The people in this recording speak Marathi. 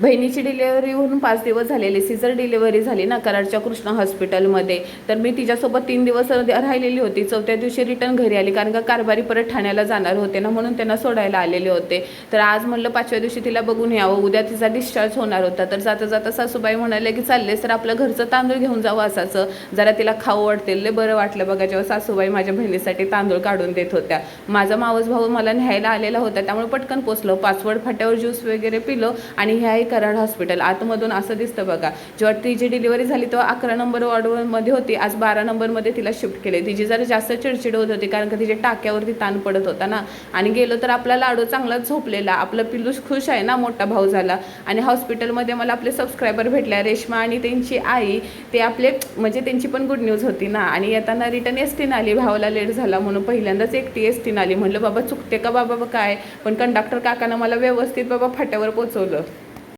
बहिणीची डिलिव्हरी होऊन 5 दिवस झालेले, सिझर डिलिव्हरी झाली ना कराडच्या कृष्णा हॉस्पिटलमध्ये. तर मी तिच्यासोबत 3 दिवस राहिलेली होती. 4थ्या दिवशी रिटर्न घरी आली, कारण का कारभारी परत ठाण्याला जाणार होते ना, म्हणून त्यांना सोडायला आलेले होते. तर आज म्हणलं 5व्या दिवशी तिला बघून यावं, उद्या तिचा डिस्चार्ज होणार होता. तर जाता जाता सासूबाई म्हणाले की चालले सर आपलं घरचं तांदूळ घेऊन जावं, असाचं जरा तिला खाऊ वाटतील. लय बरं वाटलं बघा जेव्हा सासूबाई माझ्या बहिणीसाठी तांदूळ काढून देत होत्या. माझा मावस भाऊ मला न्यायला आलेला होता, त्यामुळे पटकन पोचलो. पाचवड फाट्यावर ज्यूस वगैरे पिलो आणि हे आहे कराड हॉस्पिटल. आतमधून असं दिसतं बघा. जेव्हा तिची डिलिव्हरी झाली तेव्हा 11 नंबर वॉर्डमध्ये होती, आज 12 नंबरमध्ये तिला शिफ्ट केले. तिची जरा जास्त चिडचिड होत होती, कारण का तिच्या टाक्यावरती ताण पडत होता ना. आणि गेलो तर आपला लाडू चांगलाच झोपलेला, आपलं पिल्लू खुश आहे ना, मोठा भाऊ झाला. आणि हॉस्पिटलमध्ये मला आपले सबस्क्रायबर भेटल्या, रेश्मा आणि त्यांची आई. ते आपले म्हणजे त्यांची पण गुड न्यूज होती ना. आणि येताना रिटर्न एसटीनं आली, भावाला लेट झाला म्हणून पहिल्यांदाच एकटी एसटीनं आली. म्हटलं बाबा चुकते का बाबा काय, पण कंडक्टर काकानं मला व्यवस्थित बाबा फाट्यावर पोचवलं.